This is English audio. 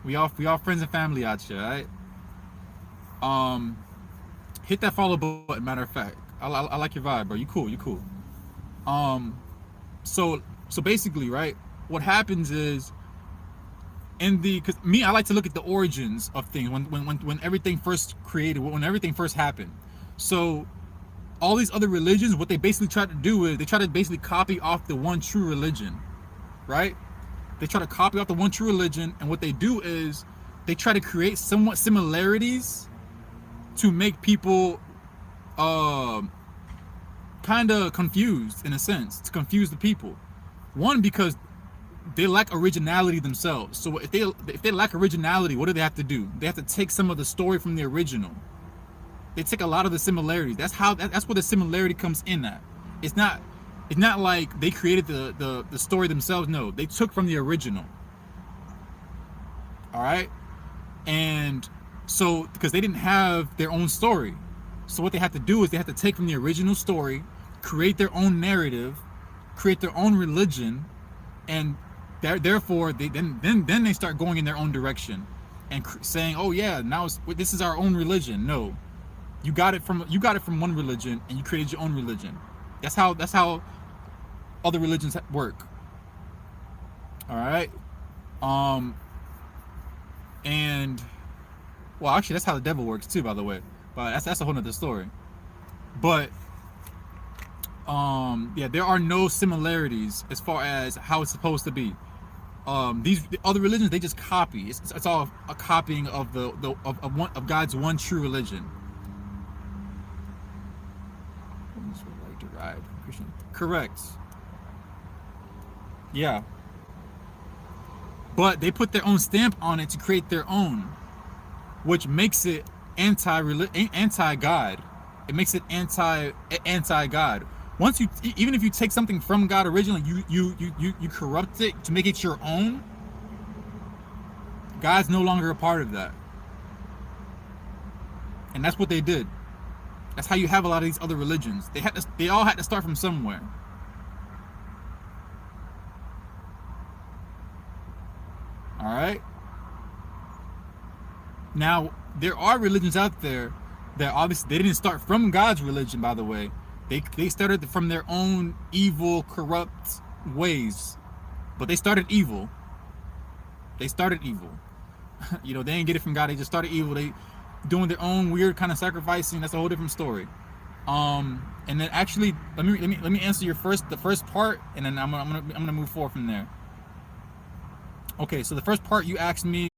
We all friends and family out here, right? Um, hit that follow button. Matter of fact, I like your vibe, bro. You cool. You cool. Um, so basically, right? What happens is in the because me, I like to look at the origins of things when everything first created, when everything first happened. So all these other religions, what they basically try to do is they try to basically copy off the one true religion, right? They try to copy off the one true religion, and what they do is they try to create somewhat similarities to make people kind of confused in a sense, to confuse the people. One, because they lack originality themselves. So if they lack originality, what do they have to do? They have to take some of the story from the original. They take a lot of the similarities. That's where the similarity comes in at. It's not it's not like they created the story themselves. No, they took from the original. All right, and so because they didn't have their own story, so what they have to do is they have to take from the original story, create their own narrative, create their own religion, and therefore then they start going in their own direction and saying, oh yeah, now this is our own religion. No, you got it from one religion and you created your own religion. That's how other religions work. All right. um and well, actually, that's how the devil works too, by the way, but that's a whole nother story. But yeah, there are no similarities as far as how it's supposed to be. These other religions, they just copy. It's all a copying of of God's one true religion. Like derived from Christian. Correct. Yeah, but they put their own stamp on it to create their own, which makes it anti God. It makes it anti God. Once you, even if you take something from God originally, you corrupt it to make it your own. God's no longer a part of that, and that's what they did. That's how you have a lot of these other religions. They all had to start from somewhere. All right. Now there are religions out there that obviously they didn't start from God's religion. By the way, they started from their own evil, corrupt ways, but they started evil. They started evil. They didn't get it from God. They just started evil. They doing their own weird kind of sacrificing. That's a whole different story. And then actually, let me answer the first part, and then I'm gonna move forward from there. Okay, so the first part you asked me